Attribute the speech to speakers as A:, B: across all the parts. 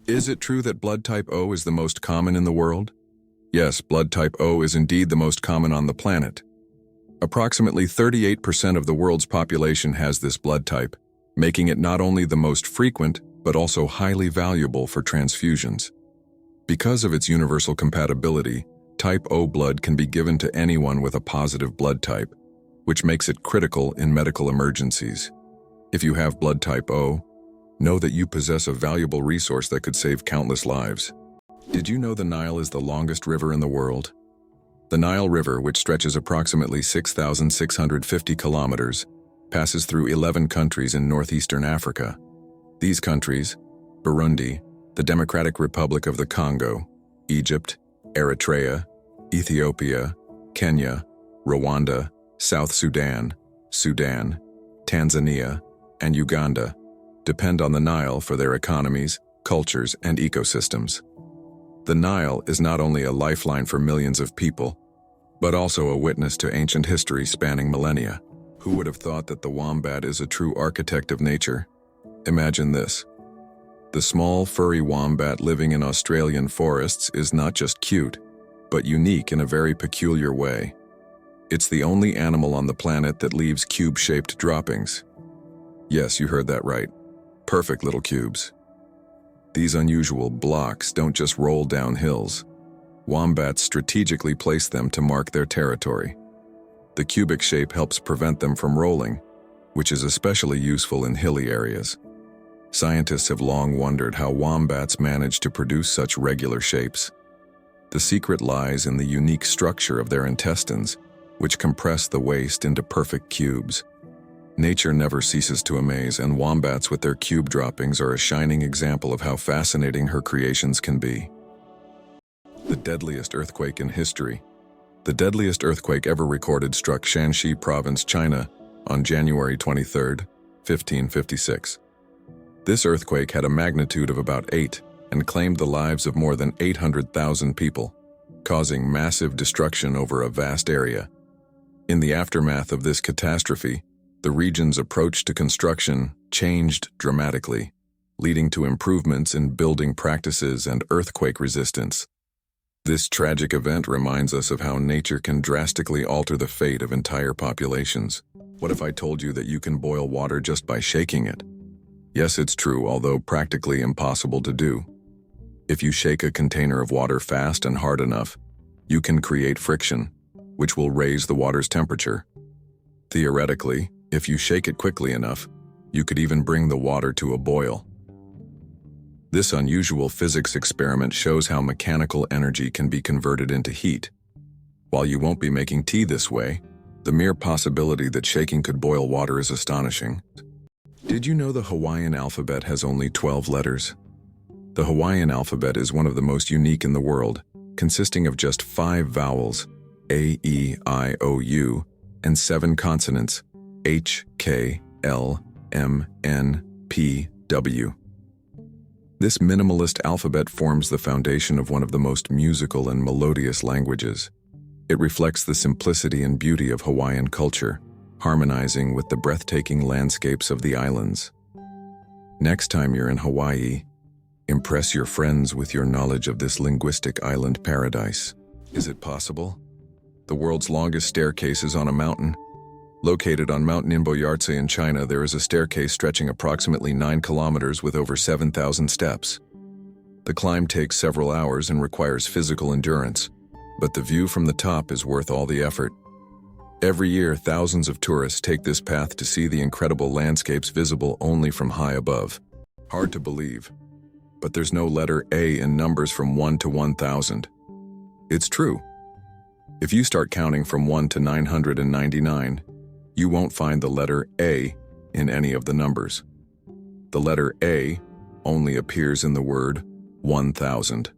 A: Is it true that blood type O is the most common in the world? Yes, blood type O is indeed the most common on the planet. Approximately 38% of the world's population has this blood type, making it not only the most frequent, but also highly valuable for transfusions. Because of its universal compatibility, type O blood can be given to anyone with a positive blood type, which makes it critical in medical emergencies. If you have blood type O, know that you possess a valuable resource that could save countless lives. Did you know the Nile is the longest river in the world? The Nile River, which stretches approximately 6,650 kilometers, passes through 11 countries in northeastern Africa. These countries, Burundi, the Democratic Republic of the Congo, Egypt, Eritrea, Ethiopia, Kenya, Rwanda, South Sudan, Sudan, Tanzania, and Uganda, depend on the Nile for their economies, cultures, and ecosystems. The Nile is not only a lifeline for millions of people, but also a witness to ancient history spanning millennia. Who would have thought that the wombat is a true architect of nature? Imagine this. The small, furry wombat living in Australian forests is not just cute, but unique in a very peculiar way. It's the only animal on the planet that leaves cube-shaped droppings. Yes, you heard that right. Perfect little cubes. These unusual blocks don't just roll down hills. Wombats strategically place them to mark their territory. The cubic shape helps prevent them from rolling, which is especially useful in hilly areas. Scientists have long wondered how wombats manage to produce such regular shapes. The secret lies in the unique structure of their intestines, which compress the waste into perfect cubes. Nature never ceases to amaze, and wombats with their cube droppings are a shining example of how fascinating her creations can be. The deadliest earthquake in history. The deadliest earthquake ever recorded struck Shanxi Province, China, on January 23, 1556. This earthquake had a magnitude of about 8 and claimed the lives of more than 800,000 people, causing massive destruction over a vast area. In the aftermath of this catastrophe, the region's approach to construction changed dramatically, leading to improvements in building practices and earthquake resistance. This tragic event reminds us of how nature can drastically alter the fate of entire populations. What if I told you that you can boil water just by shaking it? Yes, it's true, although practically impossible to do. If you shake a container of water fast and hard enough, you can create friction, which will raise the water's temperature. Theoretically, if you shake it quickly enough, you could even bring the water to a boil. This unusual physics experiment shows how mechanical energy can be converted into heat. While you won't be making tea this way, the mere possibility that shaking could boil water is astonishing. Did you know the Hawaiian alphabet has only 12 letters? The Hawaiian alphabet is one of the most unique in the world, consisting of just 5 vowels, A, E, I, O, U, and 7 consonants, H, K, L, M, N, P, W. This minimalist alphabet forms the foundation of one of the most musical and melodious languages. It reflects the simplicity and beauty of Hawaiian culture, harmonizing with the breathtaking landscapes of the islands. Next time you're in Hawaii, impress your friends with your knowledge of this linguistic island paradise. Is it possible? The world's longest staircase is on a mountain. Located on Mount Nimboyartse in China, there is a staircase stretching approximately 9 kilometers with over 7,000 steps. The climb takes several hours and requires physical endurance, but the view from the top is worth all the effort. Every year, thousands of tourists take this path to see the incredible landscapes visible only from high above. Hard to believe, but there's no letter A in numbers from 1 to 1,000. It's true. If you start counting from 1 to 999, you won't find the letter A in any of the numbers. The letter A only appears in the word 1,000.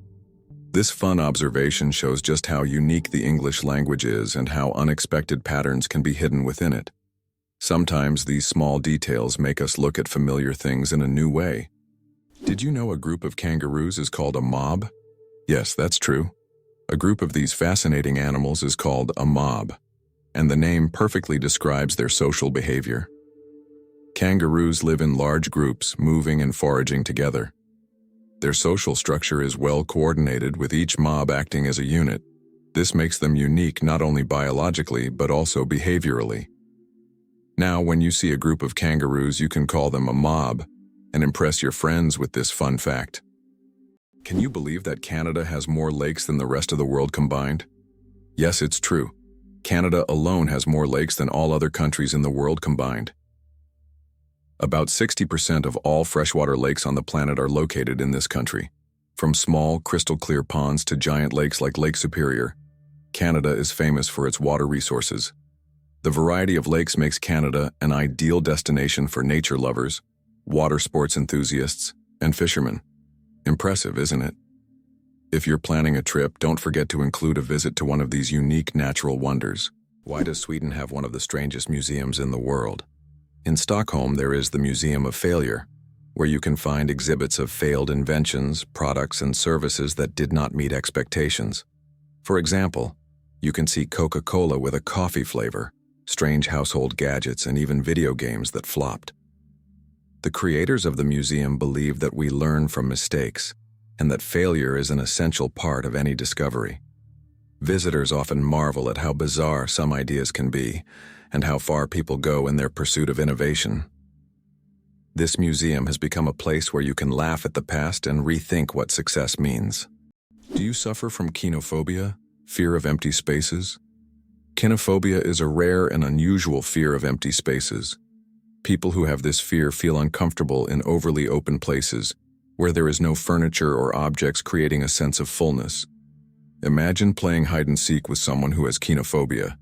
A: This fun observation shows just how unique the English language is and how unexpected patterns can be hidden within it. Sometimes these small details make us look at familiar things in a new way. Did you know a group of kangaroos is called a mob? Yes, that's true. A group of these fascinating animals is called a mob, and the name perfectly describes their social behavior. Kangaroos live in large groups, moving and foraging together. Their social structure is well coordinated, with each mob acting as a unit. This makes them unique not only biologically but also behaviorally. Now, when you see a group of kangaroos, you can call them a mob and impress your friends with this fun fact. Can you believe that Canada has more lakes than the rest of the world combined? Yes, it's true. Canada alone has more lakes than all other countries in the world combined. About 60% of all freshwater lakes on the planet are located in this country. From small, crystal-clear ponds to giant lakes like Lake Superior, Canada is famous for its water resources. The variety of lakes makes Canada an ideal destination for nature lovers, water sports enthusiasts, and fishermen. Impressive, isn't it? If you're planning a trip, don't forget to include a visit to one of these unique natural wonders. Why does Sweden have one of the strangest museums in the world? In Stockholm, there is the Museum of Failure, where you can find exhibits of failed inventions, products, and services that did not meet expectations. For example, you can see Coca-Cola with a coffee flavor, strange household gadgets, and even video games that flopped. The creators of the museum believe that we learn from mistakes, and that failure is an essential part of any discovery. Visitors often marvel at how bizarre some ideas can be, and how far people go in their pursuit of innovation. This museum has become a place where you can laugh at the past and rethink what success means. Do you suffer from kenophobia, fear of empty spaces? Kenophobia is a rare and unusual fear of empty spaces. People who have this fear feel uncomfortable in overly open places, where there is no furniture or objects, creating a sense of fullness. Imagine playing hide-and-seek with someone who has kenophobia.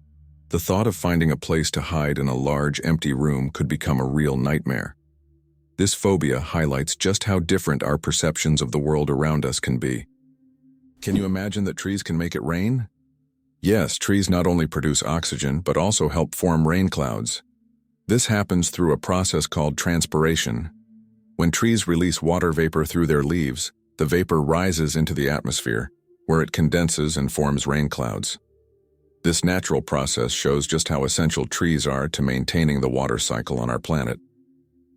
A: The thought of finding a place to hide in a large, empty room could become a real nightmare. This phobia highlights just how different our perceptions of the world around us can be. Can you imagine that trees can make it rain? Yes, trees not only produce oxygen, but also help form rain clouds. This happens through a process called transpiration. When trees release water vapor through their leaves, the vapor rises into the atmosphere, where it condenses and forms rain clouds. This natural process shows just how essential trees are to maintaining the water cycle on our planet.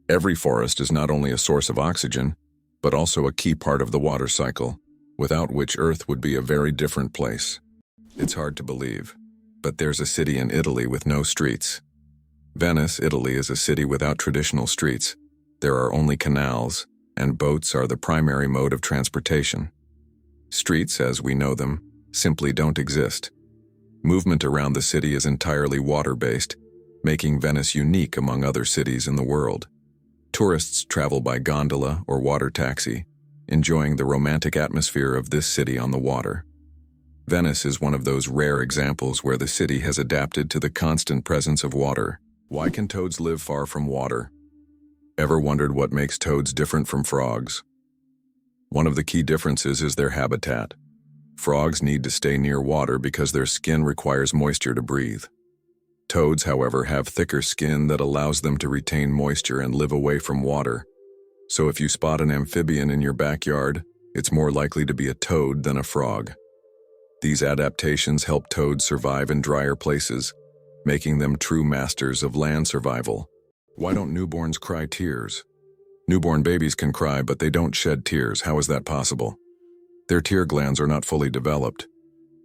A: Every forest is not only a source of oxygen, but also a key part of the water cycle, without which Earth would be a very different place. It's hard to believe, but there's a city in Italy with no streets. Venice, Italy is a city without traditional streets. There are only canals, and boats are the primary mode of transportation. Streets, as we know them, simply don't exist. Movement around the city is entirely water-based, making Venice unique among other cities in the world. Tourists travel by gondola or water taxi, enjoying the romantic atmosphere of this city on the water. Venice is one of those rare examples where the city has adapted to the constant presence of water. Why can toads live far from water? Ever wondered what makes toads different from frogs? One of the key differences is their habitat. Frogs need to stay near water because their skin requires moisture to breathe. Toads, however, have thicker skin that allows them to retain moisture and live away from water. So if you spot an amphibian in your backyard, it's more likely to be a toad than a frog. These adaptations help toads survive in drier places, making them true masters of land survival. Why don't newborns cry tears? Newborn babies can cry, but they don't shed tears. How is that possible? Their tear glands are not fully developed.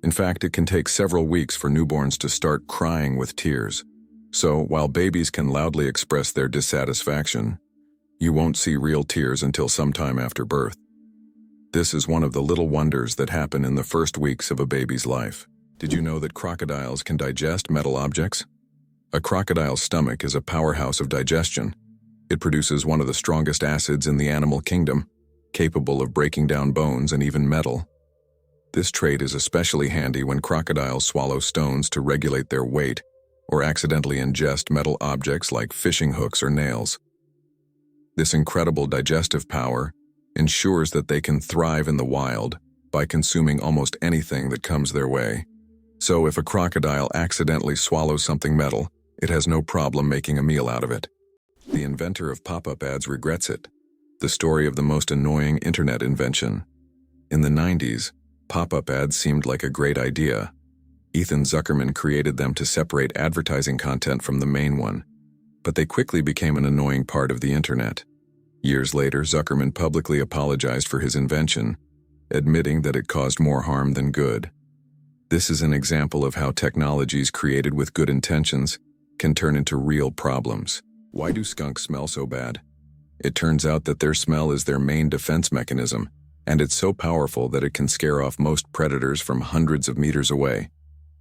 A: In fact, it can take several weeks for newborns to start crying with tears. So, while babies can loudly express their dissatisfaction, you won't see real tears until sometime after birth. This is one of the little wonders that happen in the first weeks of a baby's life. Did you know that crocodiles can digest metal objects? A crocodile's stomach is a powerhouse of digestion. It produces one of the strongest acids in the animal kingdom, capable of breaking down bones and even metal. This trait is especially handy when crocodiles swallow stones to regulate their weight, or accidentally ingest metal objects like fishing hooks or nails. This incredible digestive power ensures that they can thrive in the wild by consuming almost anything that comes their way. So if a crocodile accidentally swallows something metal, it has no problem making a meal out of it. The inventor of pop-up ads regrets it. The story of the most annoying internet invention. In the 90s, pop-up ads seemed like a great idea. Ethan Zuckerman created them to separate advertising content from the main one, but they quickly became an annoying part of the internet. Years later, Zuckerman publicly apologized for his invention, admitting that it caused more harm than good. This is an example of how technologies created with good intentions can turn into real problems. Why do skunks smell so bad? It turns out that their smell is their main defense mechanism, and it's so powerful that it can scare off most predators from hundreds of meters away.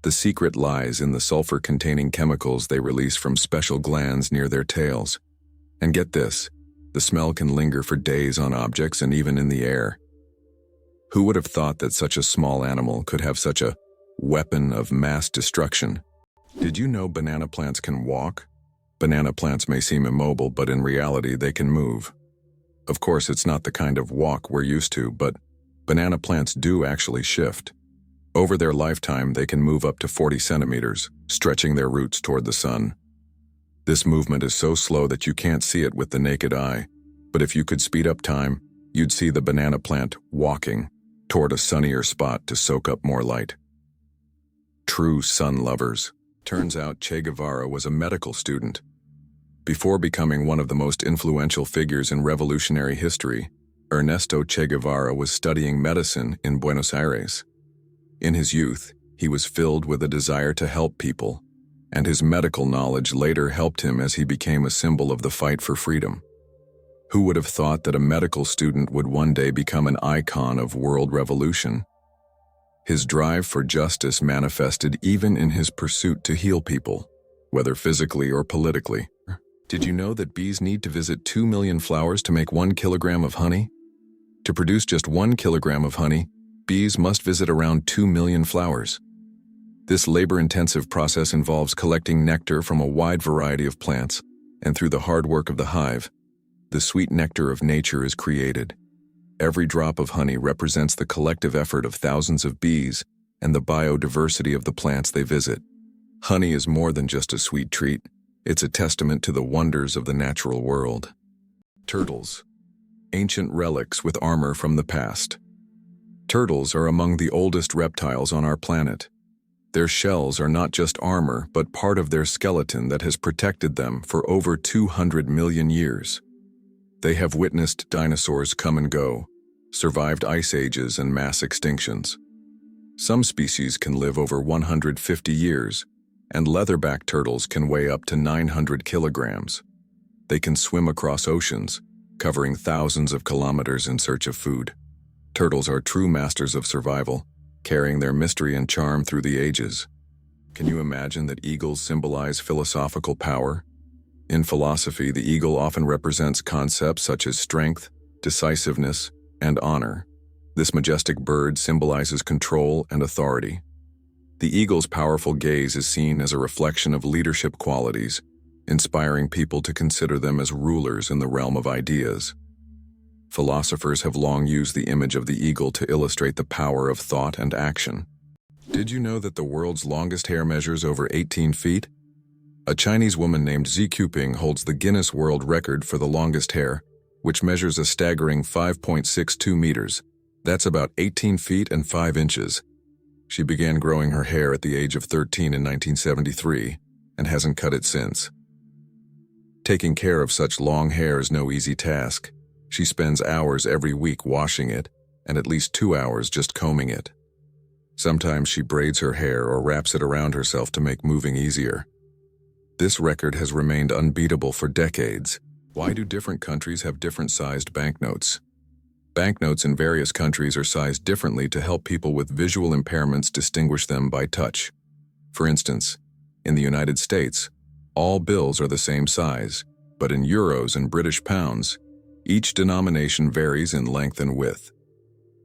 A: The secret lies in the sulfur-containing chemicals they release from special glands near their tails. And get this, the smell can linger for days on objects and even in the air. Who would have thought that such a small animal could have such a weapon of mass destruction? Did you know banana plants can walk? Banana plants may seem immobile, but in reality they can move. Of course, it's not the kind of walk we're used to, but banana plants do actually shift. Over their lifetime, they can move up to 40 centimeters, stretching their roots toward the sun. This movement is so slow that you can't see it with the naked eye, but if you could speed up time, you'd see the banana plant walking toward a sunnier spot to soak up more light. True sun lovers. Turns out Che Guevara was a medical student. Before becoming one of the most influential figures in revolutionary history, Ernesto Che Guevara was studying medicine in Buenos Aires. In his youth, he was filled with a desire to help people, and his medical knowledge later helped him as he became a symbol of the fight for freedom. Who would have thought that a medical student would one day become an icon of world revolution? His drive for justice manifested even in his pursuit to heal people, whether physically or politically. Did you know that bees need to visit 2 million flowers to make 1 kilogram of honey? To produce just 1 kilogram of honey, bees must visit around 2 million flowers. This labor-intensive process involves collecting nectar from a wide variety of plants, and through the hard work of the hive, the sweet nectar of nature is created. Every drop of honey represents the collective effort of thousands of bees and the biodiversity of the plants they visit. Honey is more than just a sweet treat. It's a testament to the wonders of the natural world. Turtles. Ancient relics with armor from the past. Turtles are among the oldest reptiles on our planet. Their shells are not just armor, but part of their skeleton that has protected them for over 200 million years. They have witnessed dinosaurs come and go, survived ice ages and mass extinctions. Some species can live over 150 years, and leatherback turtles can weigh up to 900 kilograms. They can swim across oceans, covering thousands of kilometers in search of food. Turtles are true masters of survival, carrying their mystery and charm through the ages. Can you imagine that eagles symbolize philosophical power? In philosophy, the eagle often represents concepts such as strength, decisiveness, and honor. This majestic bird symbolizes control and authority. The eagle's powerful gaze is seen as a reflection of leadership qualities, inspiring people to consider them as rulers in the realm of ideas. Philosophers have long used the image of the eagle to illustrate the power of thought and action. Did you know that the world's longest hair measures over 18 feet? A Chinese woman named Xi Quping holds the Guinness World Record for the longest hair, which measures a staggering 5.62 meters. That's about 18 feet and 5 inches. She began growing her hair at the age of 13 in 1973 and hasn't cut it since. Taking care of such long hair is no easy task. She spends hours every week washing it and at least 2 hours just combing it. Sometimes she braids her hair or wraps it around herself to make moving easier. This record has remained unbeatable for decades. Why do different countries have different sized banknotes? Banknotes in various countries are sized differently to help people with visual impairments distinguish them by touch. For instance, in the United States, all bills are the same size, but in euros and British pounds, each denomination varies in length and width.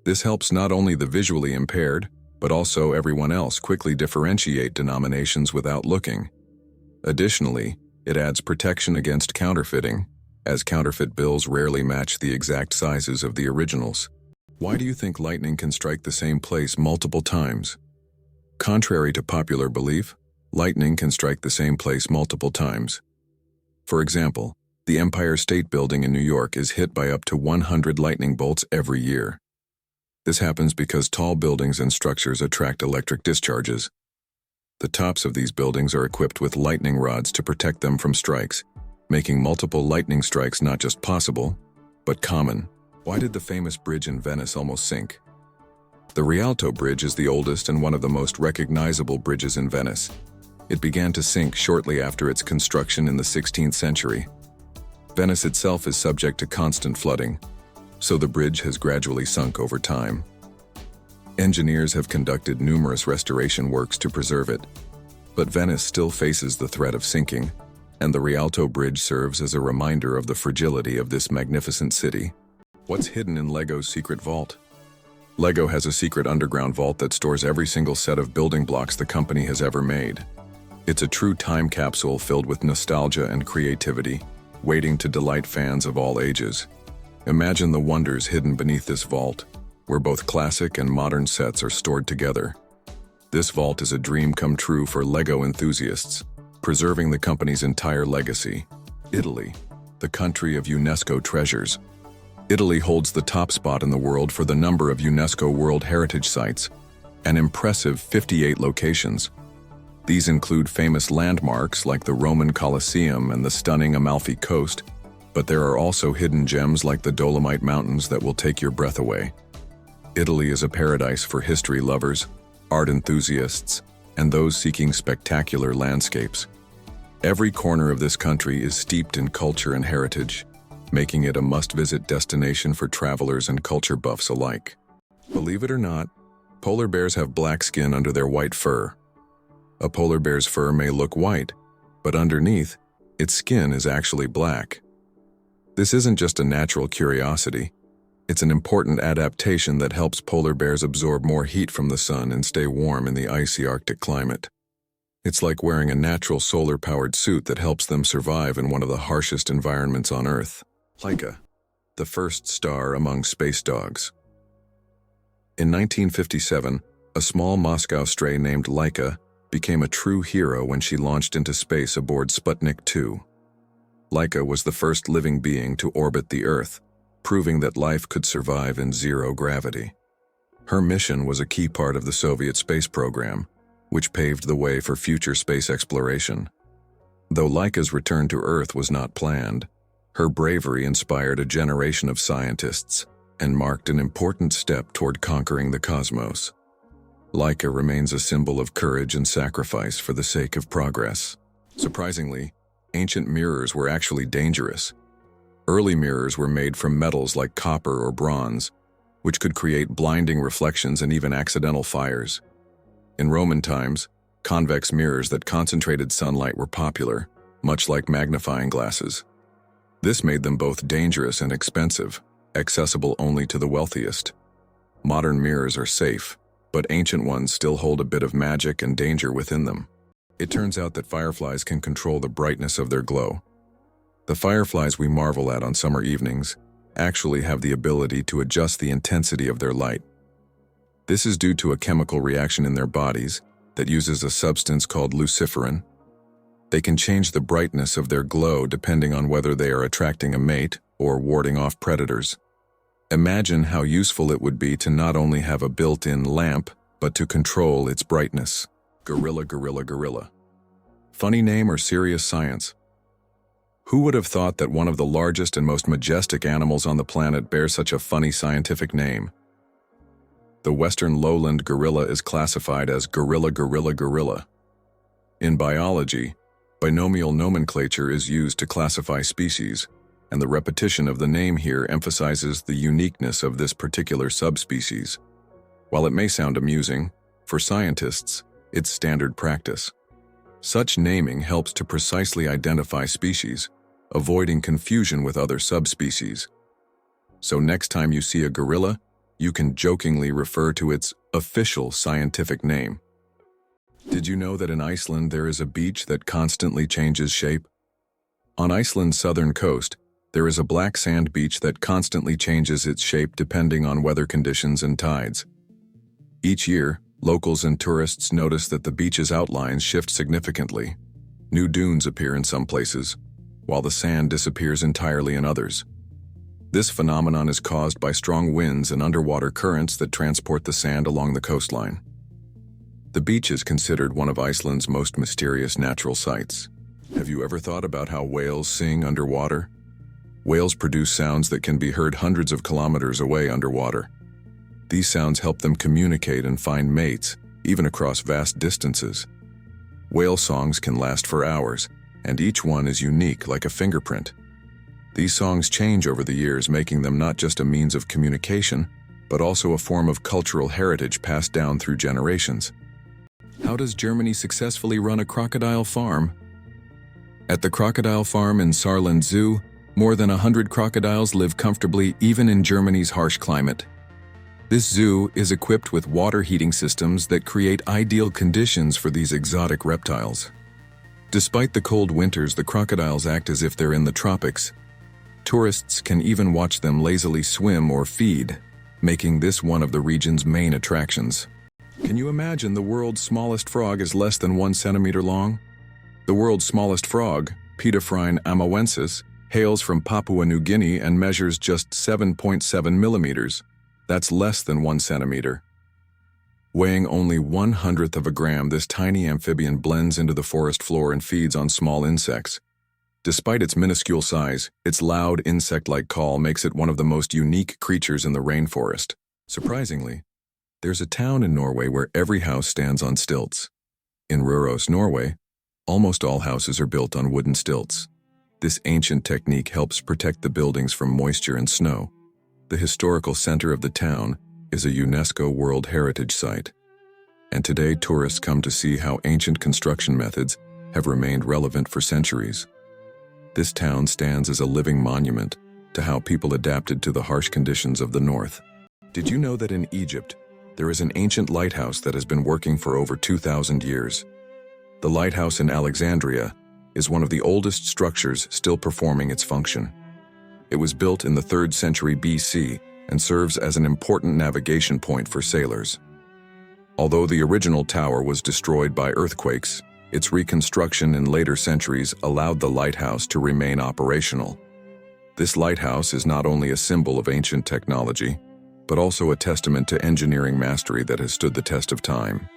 A: This helps not only the visually impaired, but also everyone else quickly differentiate denominations without looking. Additionally, it adds protection against counterfeiting, as counterfeit bills rarely match the exact sizes of the originals. Why do you think lightning can strike the same place multiple times? Contrary to popular belief, lightning can strike the same place multiple times. For example, the Empire State Building in New York is hit by up to 100 lightning bolts every year. This happens because tall buildings and structures attract electric discharges. The tops of these buildings are equipped with lightning rods to protect them from strikes, making multiple lightning strikes not just possible, but common. Why did the famous bridge in Venice almost sink? The Rialto Bridge is the oldest and one of the most recognizable bridges in Venice. It began to sink shortly after its construction in the 16th century. Venice itself is subject to constant flooding, so the bridge has gradually sunk over time. Engineers have conducted numerous restoration works to preserve it, but Venice still faces the threat of sinking, and the Rialto Bridge serves as a reminder of the fragility of this magnificent city. What's hidden in LEGO's secret vault? LEGO has a secret underground vault that stores every single set of building blocks the company has ever made. It's a true time capsule filled with nostalgia and creativity, waiting to delight fans of all ages. Imagine the wonders hidden beneath this vault, where both classic and modern sets are stored together. This vault is a dream come true for LEGO enthusiasts, preserving the company's entire legacy. Italy, the country of UNESCO treasures. Italy holds the top spot in the world for the number of UNESCO World Heritage Sites, an impressive 58 locations. These include famous landmarks like the Roman Colosseum and the stunning Amalfi Coast, but there are also hidden gems like the Dolomite Mountains that will take your breath away. Italy is a paradise for history lovers, art enthusiasts, and those seeking spectacular landscapes. Every corner of this country is steeped in culture and heritage, making it a must-visit destination for travelers and culture buffs alike. Believe it or not, polar bears have black skin under their white fur. A polar bear's fur may look white, but underneath, its skin is actually black. This isn't just a natural curiosity. It's an important adaptation that helps polar bears absorb more heat from the sun and stay warm in the icy Arctic climate. It's like wearing a natural solar-powered suit that helps them survive in one of the harshest environments on Earth. Laika, the first star among space dogs. In 1957, a small Moscow stray named Laika became a true hero when she launched into space aboard Sputnik 2. Laika was the first living being to orbit the Earth, proving that life could survive in zero gravity. Her mission was a key part of the Soviet space program, which paved the way for future space exploration. Though Laika's return to Earth was not planned, her bravery inspired a generation of scientists and marked an important step toward conquering the cosmos. Laika remains a symbol of courage and sacrifice for the sake of progress. Surprisingly, ancient mirrors were actually dangerous. Early mirrors were made from metals like copper or bronze, which could create blinding reflections and even accidental fires. In Roman times, convex mirrors that concentrated sunlight were popular, much like magnifying glasses. This made them both dangerous and expensive, accessible only to the wealthiest. Modern mirrors are safe, but ancient ones still hold a bit of magic and danger within them. It turns out that fireflies can control the brightness of their glow. The fireflies we marvel at on summer evenings actually have the ability to adjust the intensity of their light. This is due to a chemical reaction in their bodies that uses a substance called luciferin. They can change the brightness of their glow depending on whether they are attracting a mate or warding off predators. Imagine how useful it would be to not only have a built-in lamp, but to control its brightness. Gorilla, gorilla, gorilla. Funny name or serious science? Who would have thought that one of the largest and most majestic animals on the planet bears such a funny scientific name? The western lowland gorilla is classified as gorilla, gorilla, gorilla. In biology, binomial nomenclature is used to classify species, and the repetition of the name here emphasizes the uniqueness of this particular subspecies. While it may sound amusing, for scientists, it's standard practice. Such naming helps to precisely identify species, avoiding confusion with other subspecies. So next time you see a gorilla, you can jokingly refer to its official scientific name. Did you know that in Iceland there is a beach that constantly changes shape? On Iceland's southern coast, there is a black sand beach that constantly changes its shape depending on weather conditions and tides. Each year, locals and tourists notice that the beach's outlines shift significantly. New dunes appear in some places, while the sand disappears entirely in others. This phenomenon is caused by strong winds and underwater currents that transport the sand along the coastline. The beach is considered one of Iceland's most mysterious natural sights. Have you ever thought about how whales sing underwater? Whales produce sounds that can be heard hundreds of kilometers away underwater. These sounds help them communicate and find mates, even across vast distances. Whale songs can last for hours, and each one is unique like a fingerprint. These songs change over the years, making them not just a means of communication, but also a form of cultural heritage passed down through generations. How does Germany successfully run a crocodile farm? At the crocodile farm in Saarland Zoo, more than 100 crocodiles live comfortably even in Germany's harsh climate. This zoo is equipped with water heating systems that create ideal conditions for these exotic reptiles. Despite the cold winters, the crocodiles act as if they're in the tropics. Tourists can even watch them lazily swim or feed, making this one of the region's main attractions. Can you imagine the world's smallest frog is less than 1 centimeter long? The world's smallest frog, Pediphrine amawensis, hails from Papua New Guinea and measures just 7.7 millimeters. That's less than 1 centimeter. Weighing only 1/100th of a gram, this tiny amphibian blends into the forest floor and feeds on small insects. Despite its minuscule size, its loud insect-like call makes it one of the most unique creatures in the rainforest. Surprisingly, there's a town in Norway where every house stands on stilts. In Røros, Norway, almost all houses are built on wooden stilts. This ancient technique helps protect the buildings from moisture and snow. The historical center of the town is a UNESCO World Heritage Site, and today tourists come to see how ancient construction methods have remained relevant for centuries. This town stands as a living monument to how people adapted to the harsh conditions of the north. Did you know that in Egypt, there is an ancient lighthouse that has been working for over 2,000 years? The lighthouse in Alexandria is one of the oldest structures still performing its function. It was built in the 3rd century BC and serves as an important navigation point for sailors. Although the original tower was destroyed by earthquakes, its reconstruction in later centuries allowed the lighthouse to remain operational. This lighthouse is not only a symbol of ancient technology, but also a testament to engineering mastery that has stood the test of time.